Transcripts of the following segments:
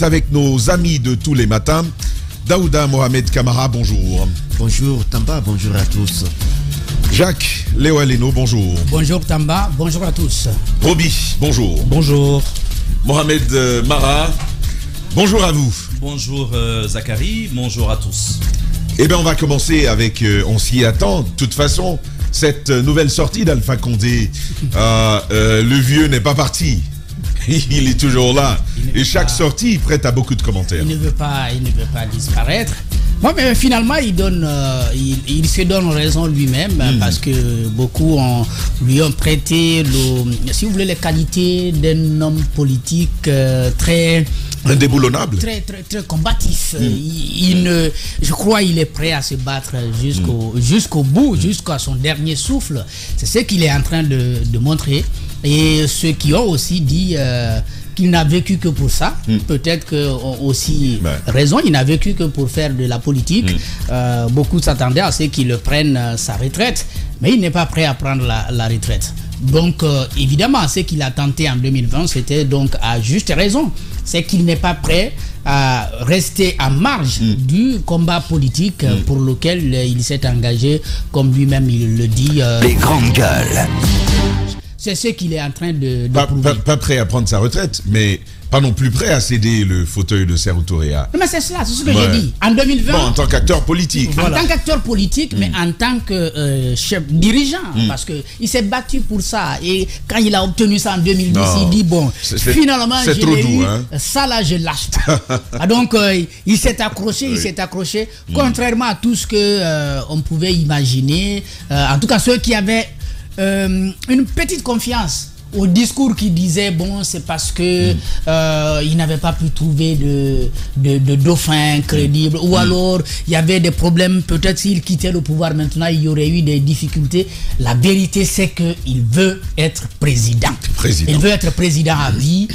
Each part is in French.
Avec nos amis de tous les matins. Daouda Mohamed Kamara, bonjour. Bonjour Tamba, bonjour à tous. Jacques Léo Aleno, bonjour. Bonjour Tamba, bonjour à tous. Roby, bonjour. Bonjour. Mohamed Mara, bonjour à vous. Bonjour Zachary, bonjour à tous. Eh bien, on va commencer avec, on s'y attend, de toute façon, cette nouvelle sortie d'Alpha Condé. Le vieux n'est pas parti. Il est toujours là. Et chaque sortie, il prête à beaucoup de commentaires. Il ne veut pas disparaître. Bon, mais finalement, il se donne raison lui-même parce que beaucoup lui ont prêté, si vous voulez, les qualités d'un homme politique très indéboulonnable, très combatif. Je crois qu'il est prêt à se battre jusqu'au bout, jusqu'à son dernier souffle. C'est ce qu'il est en train de montrer. Et ceux qui ont aussi dit qu'il n'a vécu que pour ça, peut-être qu'ont aussi raison, il n'a vécu que pour faire de la politique. Beaucoup s'attendaient à ce qu'il prenne sa retraite, mais il n'est pas prêt à prendre la retraite. Donc évidemment, ce qu'il a tenté en 2020, c'était donc à juste raison. C'est qu'il n'est pas prêt à rester à marge du combat politique pour lequel il s'est engagé, comme lui-même il le dit. Les grandes gueules. C'est ce qu'il est en train de prouver. Pas prêt à prendre sa retraite, mais pas non plus prêt à céder le fauteuil de Serhou Touréa. Mais c'est cela, c'est ce que j'ai dit. En 2020... Bon, en tant qu'acteur politique. Voilà. En tant qu'acteur politique, mais en tant que chef dirigeant, parce qu'il s'est battu pour ça. Et quand il a obtenu ça en 2010, il dit, bon, finalement, je l'ai eu, ça là, je lâche pas. Donc, il s'est accroché, contrairement à tout ce qu'on pouvait imaginer. En tout cas, ceux qui avaient une petite confiance au discours qui disait bon c'est parce que il n'avait pas pu trouver de dauphin crédible ou alors il y avait des problèmes, peut-être s'il quittait le pouvoir maintenant il y aurait eu des difficultés. La vérité c'est que il veut être président. Il veut être président à vie.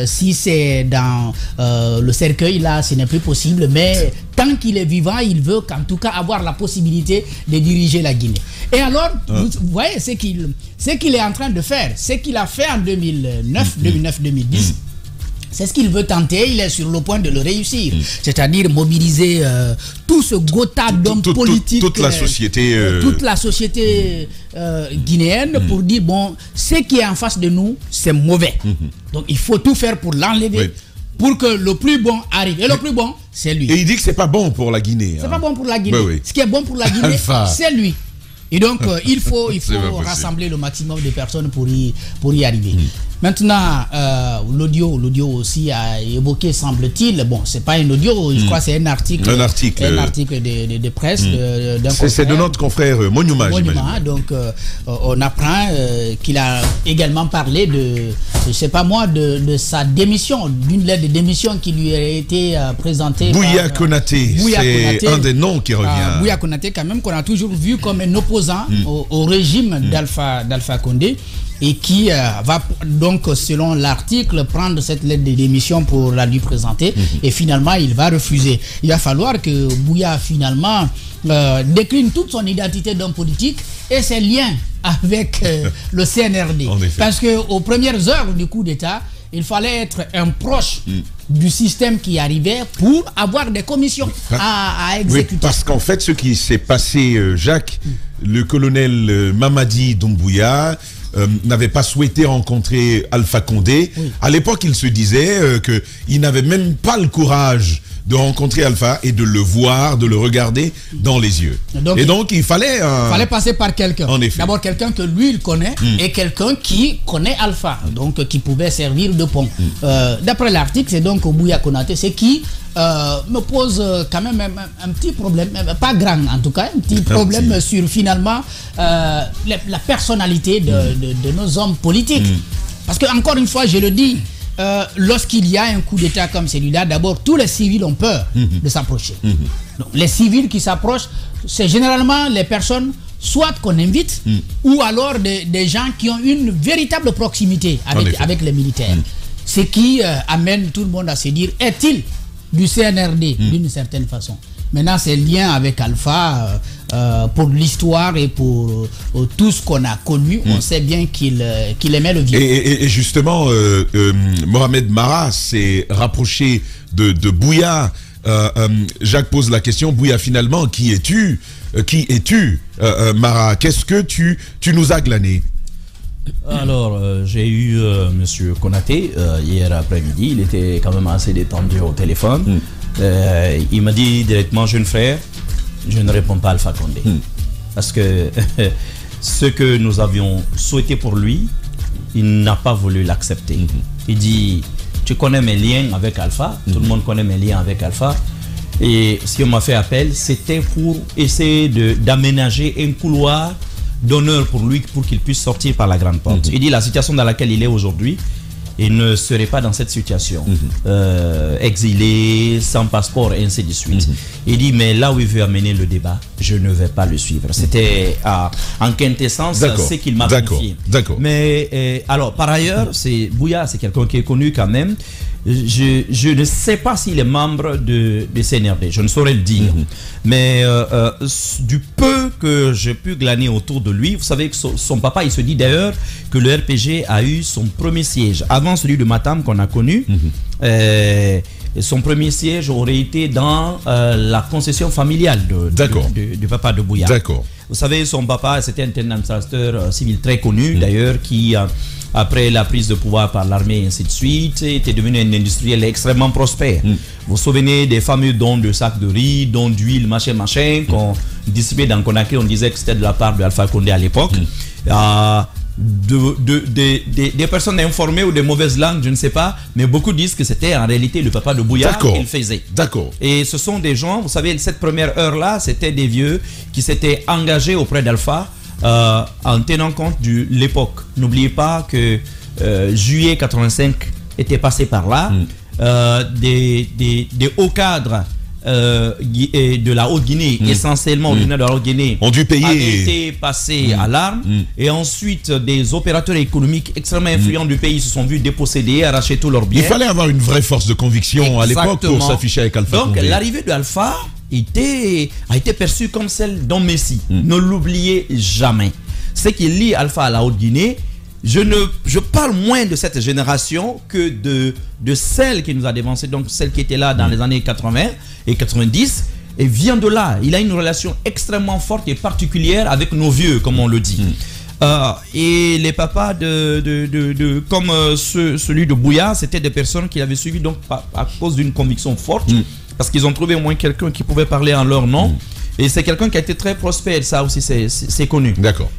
Si c'est dans le cercueil là ce n'est plus possible, mais tant qu'il est vivant, il veut qu'en tout cas avoir la possibilité de diriger la Guinée. Et alors, vous voyez ce qu'il est en train de faire, ce qu'il a fait en 2009-2010. C'est ce qu'il veut tenter, il est sur le point de le réussir. C'est-à-dire mobiliser tout ce gotha d'hommes politiques. Toute la société guinéenne pour dire, bon, ce qui est en face de nous, c'est mauvais. Donc il faut tout faire pour l'enlever. Pour que le plus bon arrive. Et le plus bon, c'est lui. Et il dit que c'est pas bon pour la Guinée. C'est pas bon pour la Guinée. Ce qui est bon pour la Guinée, c'est lui. Et donc, il faut rassembler le maximum de personnes pour y arriver. Maintenant, l'audio aussi a évoqué, semble-t-il, bon, c'est pas un audio, je crois que c'est un article de presse. C'est de notre confrère Monument. Donc, on apprend qu'il a également parlé je sais pas moi, de sa démission, d'une lettre de démission qui lui a été présentée. Bouya Konaté, c'est un des noms qui revient. Bouya Konaté, quand même, qu'on a toujours vu comme un opposant au régime d'Alpha Condé. Et qui va donc, selon l'article, prendre cette lettre de démission pour la lui présenter. Et finalement, il va refuser. Il va falloir que Bouya, finalement, décline toute son identité d'homme politique et ses liens avec le CNRD. Parce qu'aux premières heures du coup d'État, il fallait être un proche du système qui arrivait pour avoir des commissions à exécuter. Oui, parce qu'en fait, ce qui s'est passé, Jacques, le colonel Mamadi Doumbouya n'avait pas souhaité rencontrer Alpha Condé. À l'époque, il se disait qu'il n'avait même pas le courage de rencontrer Alpha et de le voir, de le regarder dans les yeux. Donc il fallait passer par quelqu'un. D'abord quelqu'un que lui il connaît et quelqu'un qui connaît Alpha, donc qui pouvait servir de pont. D'après l'article, c'est donc Bouya Konaté, c'est qui me pose quand même un petit problème, pas grand en tout cas, un petit problème sur finalement la personnalité de nos hommes politiques. Parce que encore une fois, je le dis, lorsqu'il y a un coup d'État comme celui-là, d'abord tous les civils ont peur de s'approcher. Donc les civils qui s'approchent, c'est généralement les personnes soit qu'on invite ou alors des gens qui ont une véritable proximité avec les militaires. Ce qui amène tout le monde à se dire, est-il du CNRD d'une certaine façon? Maintenant, ses liens avec Alpha, pour l'histoire et pour tout ce qu'on a connu, on sait bien qu'il aimait le vieux. Et justement, Mohamed Mara s'est rapproché de Bouya. Jacques pose la question, Bouya, finalement, qui es-tu Mara? Qu'est-ce que tu nous as glané? Alors, j'ai eu Monsieur Konaté hier après-midi. Il était quand même assez détendu au téléphone. Il m'a dit directement, jeune frère, je ne réponds pas à Alpha Condé. Parce que ce que nous avions souhaité pour lui, il n'a pas voulu l'accepter. Il dit, tu connais mes liens avec Alpha, tout le monde connaît mes liens avec Alpha. Et si on m'a fait appel, c'était pour essayer d'aménager un couloir d'honneur pour lui, pour qu'il puisse sortir par la grande porte. Il dit, la situation dans laquelle il est aujourd'hui, il ne serait pas dans cette situation, exilé, sans passeport, et ainsi de suite. Il dit, mais là où il veut amener le débat, je ne vais pas le suivre. C'était en quintessence ce qu'il m'a confié. Mais alors, par ailleurs, Bouya, c'est quelqu'un qui est connu quand même. Je ne sais pas s'il est membre de CNRD, je ne saurais le dire. Mais du peu que j'ai pu glaner autour de lui, vous savez que son papa, il se dit d'ailleurs que le RPG a eu son premier siège, avant celui de Matam qu'on a connu. Son premier siège aurait été dans la concession familiale du papa de Bouya. Vous savez, son papa, c'était un administrateur civil très connu, d'ailleurs, qui... après la prise de pouvoir par l'armée et ainsi de suite, était devenu un industriel extrêmement prospère. Vous vous souvenez des fameux dons de sacs de riz, dons d'huile, machin, qu'on distribuait dans Conakry, on disait que c'était de la part de Alpha Condé à l'époque. Des personnes informées ou de mauvaises langues, je ne sais pas, mais beaucoup disent que c'était en réalité le papa de Bouya qu'il faisait. Et ce sont des gens, vous savez, cette première heure-là, c'était des vieux qui s'étaient engagés auprès d'Alpha, en tenant compte de l'époque. N'oubliez pas que juillet 85 était passé par là. Des hauts cadres de la Haute-Guinée, essentiellement originaires de la Haute-Guinée, ont dû payer, avaient été passés à l'arme. Et ensuite, des opérateurs économiques extrêmement influents du pays se sont vus déposséder, arracher tous leurs biens. Il fallait avoir une vraie force de conviction à l'époque pour s'afficher avec Alpha Condé. Donc, l'arrivée de Alpha a été perçue comme celle d'un messie. Ne l'oubliez jamais. Ce qui lie Alpha à la Haute-Guinée, je parle moins de cette génération que de celle qui nous a dévancé, donc celle qui était là dans les années 80 et 90, et vient de là. Il a une relation extrêmement forte et particulière avec nos vieux, comme on le dit. Et les papas comme celui de Bouya, c'était des personnes qui avaient suivi donc à cause d'une conviction forte, parce qu'ils ont trouvé au moins quelqu'un qui pouvait parler en leur nom. Et c'est quelqu'un qui a été très prospère, ça aussi c'est connu.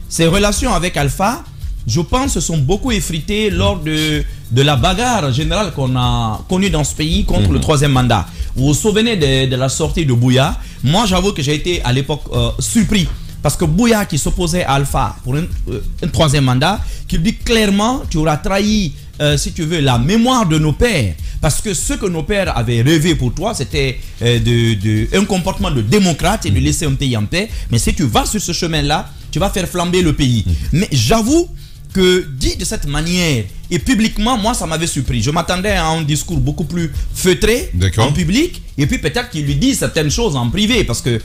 Ses relations avec Alpha, je pense, se sont beaucoup effritées lors de la bagarre générale qu'on a connue dans ce pays contre le troisième mandat. Vous vous souvenez de la sortie de Bouya? Moi, j'avoue que j'ai été à l'époque surpris. Parce que Bouya, qui s'opposait à Alpha pour un troisième mandat, qui dit clairement, tu auras trahi, si tu veux, la mémoire de nos pères. Parce que ce que nos pères avaient rêvé pour toi, c'était un comportement de démocrate et de laisser un pays en paix. Mais si tu vas sur ce chemin-là, tu vas faire flamber le pays. Mais j'avoue que dit de cette manière et publiquement, moi ça m'avait surpris. Je m'attendais à un discours beaucoup plus feutré en public, et puis peut-être qu'il lui dit certaines choses en privé, parce que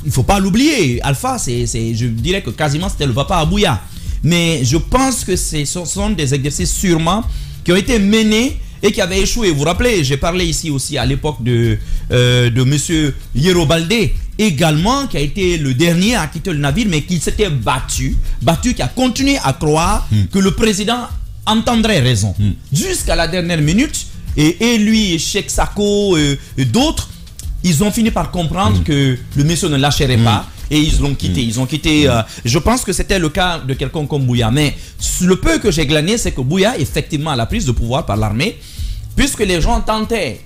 il faut pas l'oublier, Alpha, je dirais que quasiment c'était le papa à Bouya. Mais je pense que ce sont des exercices sûrement qui ont été menés et qui avaient échoué. Vous vous rappelez, j'ai parlé ici aussi à l'époque de monsieur Yero Baldé, également, qui a été le dernier à quitter le navire, mais qui s'était battu, qui a continué à croire que le président entendrait raison. Jusqu'à la dernière minute, et lui, et Cheikh Sako et d'autres, ils ont fini par comprendre que le monsieur ne lâcherait pas, et ils l'ont quitté. Ils ont quitté. Je pense que c'était le cas de quelqu'un comme Bouya. Mais le peu que j'ai glané, c'est que Bouya, effectivement, à la prise de pouvoir par l'armée, puisque les gens tentaient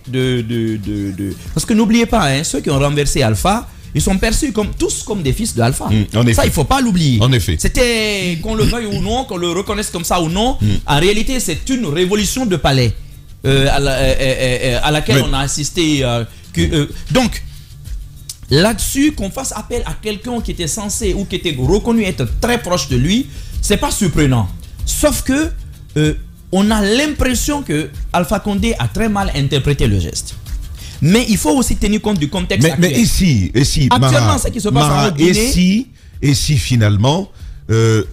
parce que n'oubliez pas, ceux qui ont renversé Alpha, ils sont perçus tous comme des fils de Alpha. Ça, il ne faut pas l'oublier. En effet. C'était, qu'on le veuille ou non, qu'on le reconnaisse comme ça ou non, en réalité, c'est une révolution de palais à laquelle on a assisté. Donc, là-dessus, qu'on fasse appel à quelqu'un qui était censé ou qui était reconnu être très proche de lui, c'est pas surprenant. Sauf que on a l'impression que Alpha Condé a très mal interprété le geste. Mais il faut aussi tenir compte du contexte actuel. Mais ici, actuellement, ce qui se passe en Guinée... Et si finalement,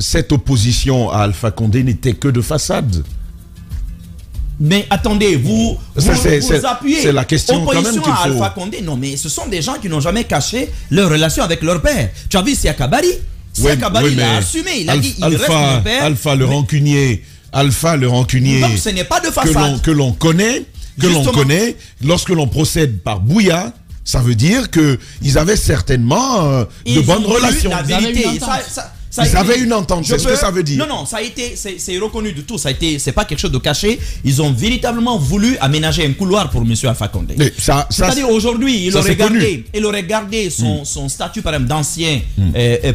cette opposition à Alpha Condé n'était que de façade? Mais attendez, vous appuyez c'est la question opposition quand même à Alpha Condé. Non, mais ce sont des gens qui n'ont jamais caché leur relation avec leur père. Tu as vu Siakabari? Siakabari l'a assumé. Il a dit, il reste mon père. Alpha le rancunier. Donc ce n'est pas de façade. Que l'on connaît, lorsque l'on procède par Bouya, ça veut dire qu'ils avaient certainement de bonnes relations. La vérité, ils avaient une entente, c'est ce que ça veut dire. Non, ça a été, c'est reconnu du tout. Ça a été, c'est pas quelque chose de caché. Ils ont véritablement voulu aménager un couloir pour M. Alpha Condé. C'est-à-dire aujourd'hui, il aurait gardé son statut par exemple d'ancien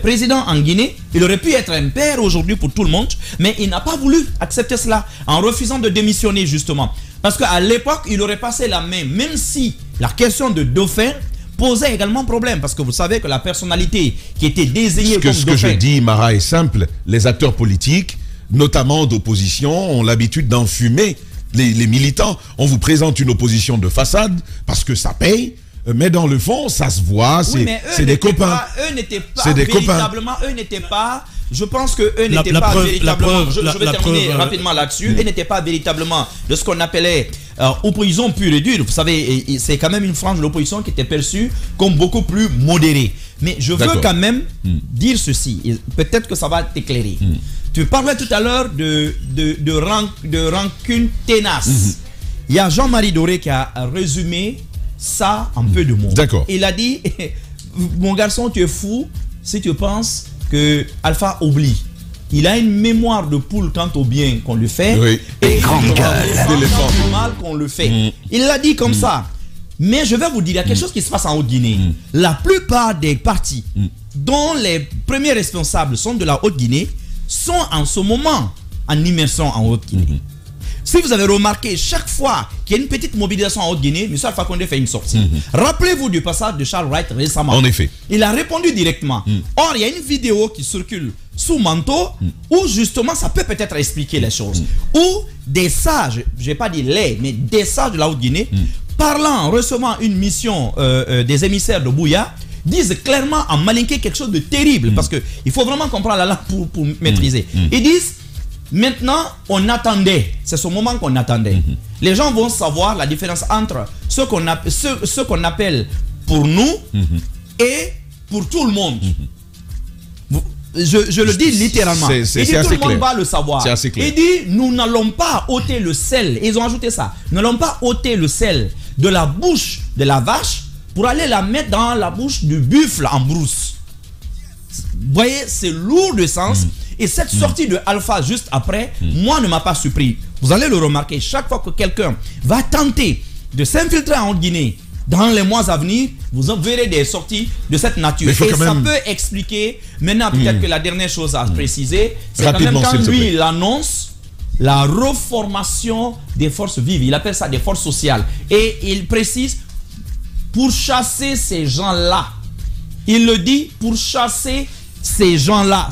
président en Guinée. Il aurait pu être un père aujourd'hui pour tout le monde, mais il n'a pas voulu accepter cela en refusant de démissionner justement. Parce qu'à l'époque, il aurait passé la main, même si la question de dauphin posait également problème, parce que vous savez que la personnalité qui était désignée comme dauphin... Ce que je dis, Mara, est simple. Les acteurs politiques, notamment d'opposition, ont l'habitude d'enfumer les militants. On vous présente une opposition de façade parce que ça paye, mais dans le fond, ça se voit, c'est des copains. Eux n'étaient pas véritablement... Je pense qu'eux n'étaient pas véritablement... Je vais terminer rapidement là-dessus. Eux n'étaient pas véritablement de ce qu'on appelait opposition pure et dure. Vous savez, c'est quand même une frange de l'opposition qui était perçue comme beaucoup plus modérée. Mais je veux quand même dire ceci. Peut-être que ça va t'éclairer. Tu parlais tout à l'heure de rancune tenace. Il y a Jean-Marie Doré qui a résumé ça en peu de mots. Il a dit, mon garçon, tu es fou si tu penses que Alpha oublie. Il a une mémoire de poule quant au bien qu'on lui fait et quant au mal qu'on le fait. Il l'a dit comme ça. Mais je vais vous dire, il y a quelque chose qui se passe en Haute-Guinée. La plupart des partis dont les premiers responsables sont de la Haute-Guinée sont en ce moment en immersion en Haute-Guinée. Si vous avez remarqué, chaque fois qu'il y a une petite mobilisation en Haute-Guinée, M. Alpha Condé fait une sortie. Rappelez-vous du passage de Charles Wright récemment. En effet. Il a répondu directement. Or, il y a une vidéo qui circule sous manteau où justement ça peut peut-être expliquer les choses. Où des sages, je ne vais pas dire mais des sages de la Haute-Guinée, parlant, recevant une mission des émissaires de Bouya, disent clairement en malinqué quelque chose de terrible. Parce qu'il faut vraiment comprendre la langue pour maîtriser. Ils disent... Maintenant, on attendait, c'est ce moment qu'on attendait. Les gens vont savoir la différence entre ce qu'on appelle pour nous et pour tout le monde. Je le dis littéralement. Il dit tout le monde va le savoir. Il dit nous n'allons pas ôter le sel. Ils ont ajouté ça. Nous n'allons pas ôter le sel de la bouche de la vache pour aller la mettre dans la bouche du buffle en brousse. Vous voyez, c'est lourd de sens. Et cette sortie de Alpha juste après, moi, ne m'a pas surpris. Vous allez le remarquer, chaque fois que quelqu'un va tenter de s'infiltrer en Guinée dans les mois à venir, vous verrez des sorties de cette nature. Et ça peut expliquer, maintenant peut-être que la dernière chose à préciser, c'est quand même quand lui, il annonce la reformation des forces vives. Il appelle ça des forces sociales. Et il précise, pour chasser ces gens-là, il le dit, pour chasser ces gens-là,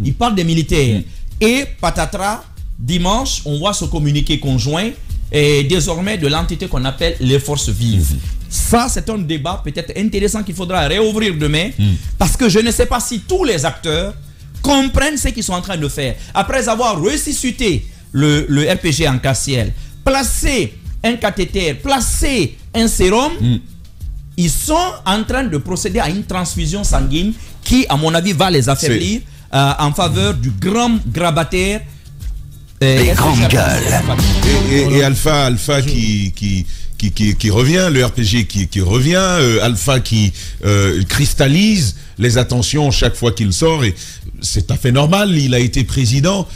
ils parlent des militaires. Et patatras, dimanche, on voit ce communiqué conjoint et désormais de l'entité qu'on appelle les forces vives. Ça, c'est un débat peut-être intéressant qu'il faudra réouvrir demain parce que je ne sais pas si tous les acteurs comprennent ce qu'ils sont en train de faire. Après avoir ressuscité le RPG en cas-ciel, placé un cathéter, placé un sérum, ils sont en train de procéder à une transfusion sanguine qui, à mon avis, va les affaiblir en faveur du grand grabataire. Les grandes gueules. Et Alpha qui revient, le RPG qui revient, Alpha qui cristallise les attentions chaque fois qu'il sort, et c'est tout à fait normal, il a été président.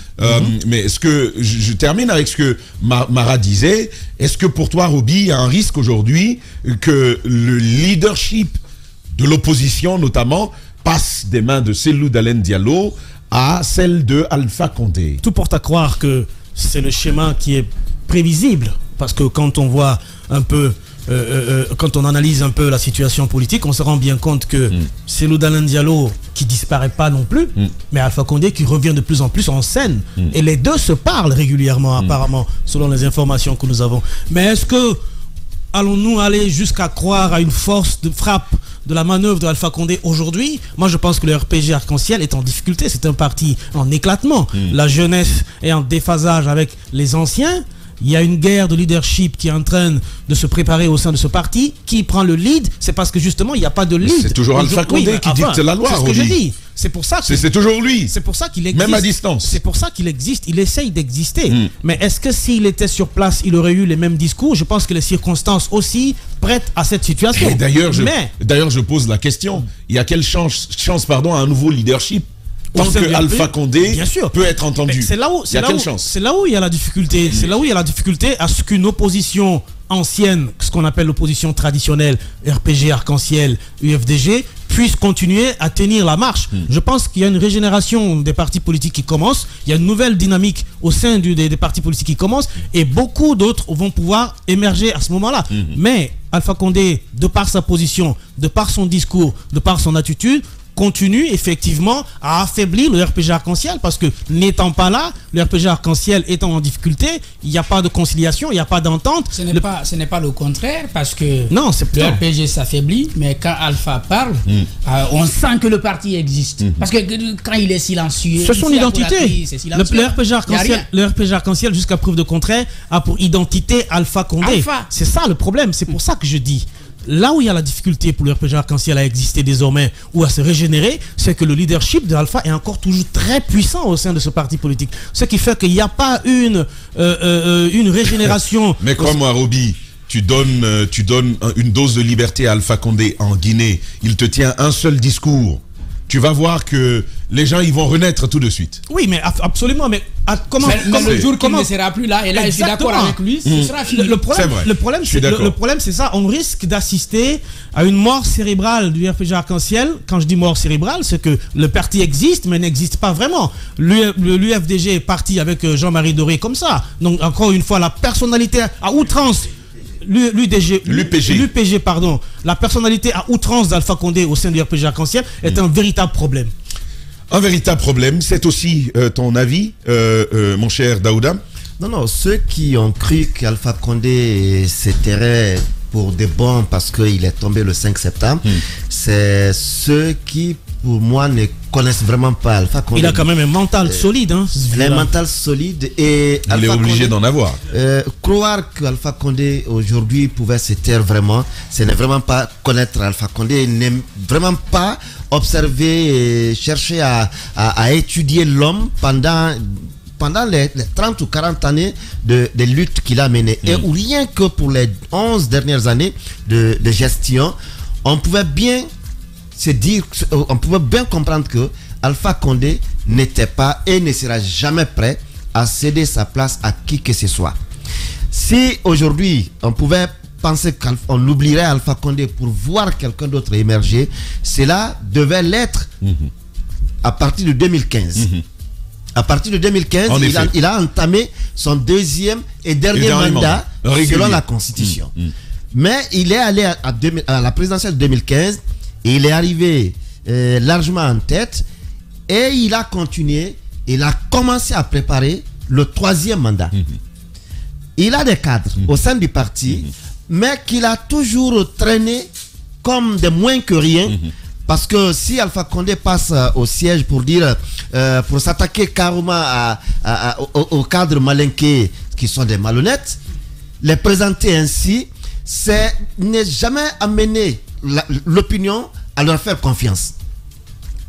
Mais est-ce que, je termine avec ce que Mara disait, est-ce que pour toi, Roby, il y a un risque aujourd'hui que le leadership de l'opposition, notamment, passe des mains de Cellou Dalein Diallo à celle de Alpha Condé? Tout porte à croire que c'est le schéma qui est prévisible, parce que quand on voit un peu, quand on analyse un peu la situation politique, on se rend bien compte que Cellou Dalein Diallo qui disparaît pas non plus, mais Alpha Condé qui revient de plus en plus en scène, et les deux se parlent régulièrement apparemment, selon les informations que nous avons. Mais est-ce que allons-nous aller jusqu'à croire à une force de frappe de la manœuvre de Alpha Condé aujourd'hui? Moi, je pense que le RPG Arc-en-Ciel est en difficulté. C'est un parti en éclatement. La jeunesse est en déphasage avec les anciens. Il y a une guerre de leadership qui est en train de se préparer au sein de ce parti. Qui prend le lead? C'est parce que justement, il n'y a pas de lead. C'est toujours Alpha Condé qui dicte la loi. C'est ce que je dis. C'est pour ça c'est toujours lui. C'est pour ça qu'il existe. Même à distance. C'est pour ça qu'il existe. Il essaye d'exister. Mais est-ce que s'il était sur place, il aurait eu les mêmes discours? Je pense que les circonstances aussi prêtent à cette situation. Et d'ailleurs, je pose la question. Il y a quelle chance à un nouveau leadership? Tant que Alpha Condé peut être entendu. C'est là où il y a la difficulté. C'est là où il y a la difficulté à ce qu'une opposition ancienne, ce qu'on appelle l'opposition traditionnelle, RPG, Arc-en-Ciel, UFDG, puisse continuer à tenir la marche. Je pense qu'il y a une régénération des partis politiques qui commence, il y a une nouvelle dynamique au sein des partis politiques qui commence, et beaucoup d'autres vont pouvoir émerger à ce moment-là. Mais Alpha Condé, de par sa position, de par son discours, de par son attitude, continue effectivement à affaiblir le RPG Arc-en-Ciel, parce que n'étant pas là, le RPG Arc-en-Ciel étant en difficulté, il n'y a pas de conciliation, il n'y a pas d'entente. Ce n'est pas le contraire, parce que le RPG s'affaiblit, mais quand Alpha parle, on sent que le parti existe. Parce que quand il est silencieux, c'est son identité. Le RPG Arc-en-Ciel, jusqu'à preuve de contraire, a pour identité Alpha Condé. C'est ça le problème, c'est pour ça que je dis. Là où il y a la difficulté pour le RPG Arc-en-Ciel à exister désormais ou à se régénérer, c'est que le leadership de Alpha est encore toujours très puissant au sein de ce parti politique. Ce qui fait qu'il n'y a pas une régénération. Mais crois-moi, Roby, tu donnes une dose de liberté à Alpha Condé en Guinée. Il te tient un seul discours. Tu vas voir que les gens ils vont renaître tout de suite. Oui, mais absolument. Mais le jour qu'il ne sera plus là, et là je suis d'accord avec lui, ce sera fini. Le problème, c'est ça. On risque d'assister à une mort cérébrale du RPG Arc-en-Ciel. Quand je dis mort cérébrale, c'est que le parti existe, mais n'existe pas vraiment. L'UFDG est parti avec Jean-Marie Doré comme ça. Donc encore une fois, la personnalité à outrance. L'UPG, pardon, la personnalité à outrance d'Alpha Condé au sein du RPG Arc-en-Ciel est un véritable problème. Un véritable problème, c'est aussi ton avis, mon cher Daouda? Non, ceux qui ont cru qu'Alpha Condé se tairait pour des bons parce qu'il est tombé le 5 septembre, c'est ceux qui, pour moi, ne connaissent vraiment pas Alpha Condé. Il a quand même un mental solide. Un mental solide et il est obligé d'en avoir. Croire qu'Alpha Condé aujourd'hui pouvait se taire vraiment, ce n'est vraiment pas connaître Alpha Condé, n'est vraiment pas observer et chercher à étudier l'homme pendant les 30 ou 40 années de lutte qu'il a menées. Et rien que pour les 11 dernières années de gestion, on pouvait bien se dire, on pouvait bien comprendre que Alpha Condé n'était pas et ne sera jamais prêt à céder sa place à qui que ce soit. Si aujourd'hui on pouvait penser qu'on oublierait Alpha Condé pour voir quelqu'un d'autre émerger, cela devait l'être à partir de 2015. À partir de 2015, il a entamé son deuxième et dernier mandat selon la Constitution. Mais il est allé à la présidentielle de 2015 et il est arrivé largement en tête et il a continué, il a commencé à préparer le troisième mandat. Il a des cadres au sein du parti, mais qu'il a toujours traîné comme des moins que rien. Parce que si Alpha Condé passe au siège pour dire, pour s'attaquer carrément aux cadres malinqués qui sont des malhonnêtes, les présenter ainsi, c'est ne jamais amener l'opinion à leur faire confiance.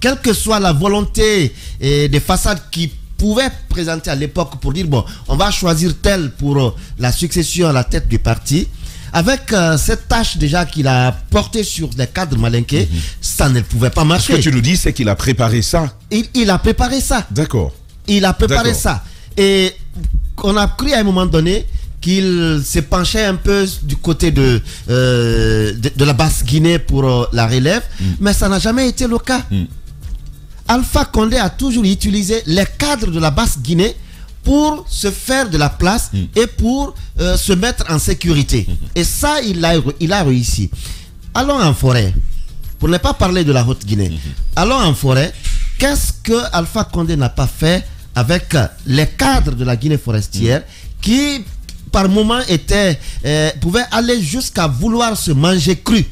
Quelle que soit la volonté des façades qui pouvaient présenter à l'époque pour dire, bon, on va choisir tel pour la succession à la tête du parti, avec cette tâche déjà qu'il a portée sur les cadres malinqués, ça ne pouvait pas marcher. Ce que tu nous dis, c'est qu'il a préparé ça. Il a préparé ça. D'accord. Il a préparé ça. Et on a cru à un moment donné qu'il s'est penché un peu du côté de la Basse-Guinée pour la relève, mais ça n'a jamais été le cas. Alpha Condé a toujours utilisé les cadres de la Basse-Guinée pour se faire de la place et pour se mettre en sécurité. Et ça, il a réussi. Allons en forêt, pour ne pas parler de la Haute-Guinée. Allons en forêt. Qu'est-ce que Alpha Condé n'a pas fait avec les cadres de la Guinée forestière qui par moment pouvait aller jusqu'à vouloir se manger cru.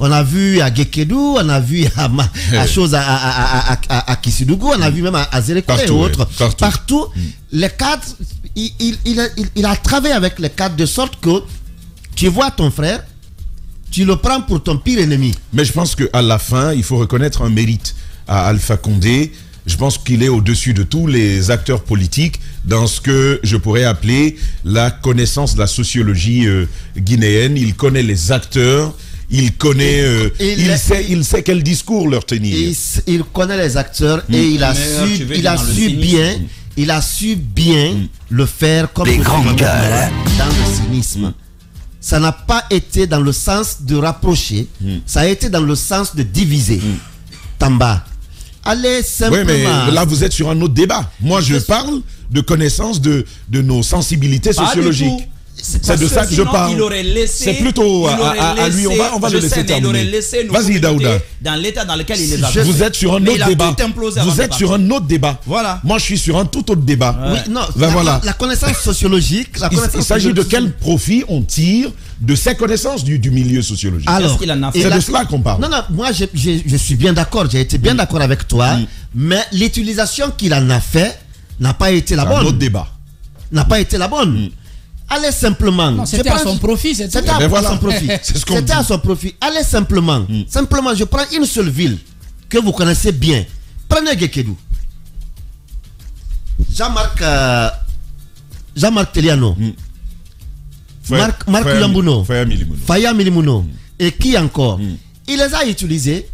On a vu à Gekedou, on a vu à Kissidougou, on a vu même à Zérekore et autres. Partout, les cadres, il a travaillé avec les cadres de sorte que tu vois ton frère, tu le prends pour ton pire ennemi. Mais je pense qu'à la fin, il faut reconnaître un mérite à Alpha Condé. Je pense qu'il est au-dessus de tous les acteurs politiques dans ce que je pourrais appeler la connaissance de la sociologie guinéenne. Il connaît les acteurs. Il connaît, il sait quel discours leur tenir. Il connaît les acteurs et il a su bien le faire comme les grandes gueules dans le cynisme. Ça n'a pas été dans le sens de rapprocher, ça a été dans le sens de diviser. Tamba, allez simplement. Oui, mais là vous êtes sur un autre débat. Moi je parle de connaissance de nos sensibilités sociologiques. C'est de ça que je parle. C'est plutôt à lui. On va le laisser terminer. Vas-y, Daouda. Dans l'état dans lequel il les a. Vous êtes sur un autre débat. Vous êtes sur un autre débat. Voilà. Moi, je suis sur un tout autre débat. Oui, non. Voilà. La connaissance sociologique. Il s'agit de quel profit on tire de ces connaissances du milieu sociologique. Alors, c'est de cela qu'on parle. Non, moi, je suis bien d'accord. J'ai été bien d'accord avec toi. Mais l'utilisation qu'il en a fait n'a pas été la bonne. Un autre débat. N'a pas été la bonne. Allez simplement. C'était à son profit. C'était à son profit. C'était à son profit. Allez simplement. Simplement, je prends une seule ville que vous connaissez bien. Prenez Gekedou. Jean-Marc Teliano. Marc Yambuno. Faya Milimouno. Et qui encore? Il les a utilisés.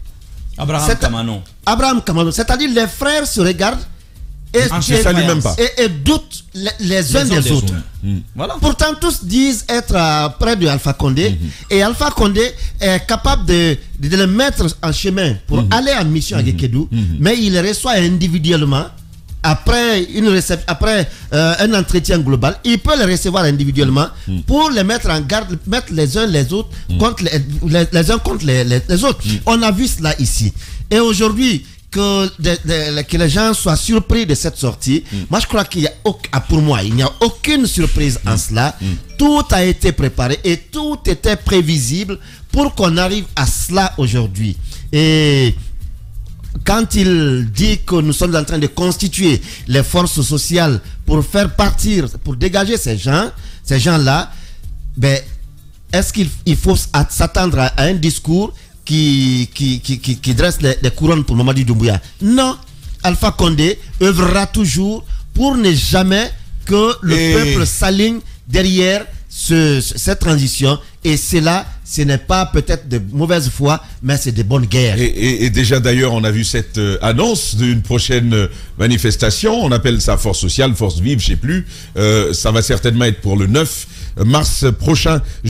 Abraham Kamano. C'est-à-dire les frères se regardent et doutent les uns des autres. Voilà. Pourtant, tous disent être près de Alpha Condé. Et Alpha Condé est capable de les mettre en chemin pour aller en mission à Gekedou. Mais il les reçoit individuellement. Après un entretien global, il peut les recevoir individuellement pour les mettre en garde, mettre les uns les autres contre les uns contre les autres. On a vu cela ici. Et aujourd'hui, que les gens soient surpris de cette sortie, moi je crois qu'il y a, pour moi, il n'y a aucune surprise en cela. Tout a été préparé et tout était prévisible pour qu'on arrive à cela aujourd'hui. Et quand il dit que nous sommes en train de constituer les forces sociales pour faire partir, pour dégager ces gens-là, ben, est-ce qu'il faut s'attendre à un discours qui dresse les couronnes pour Mamadi Doumbouya? Non, Alpha Condé œuvrera toujours pour ne jamais que le peuple s'aligne derrière cette transition. Et cela, ce n'est pas peut-être de mauvaise foi, mais c'est de bonne guerre. Et déjà d'ailleurs, on a vu cette annonce d'une prochaine manifestation. On appelle ça Force Sociale, Force Vive, je ne sais plus. Ça va certainement être pour le 9 mars prochain.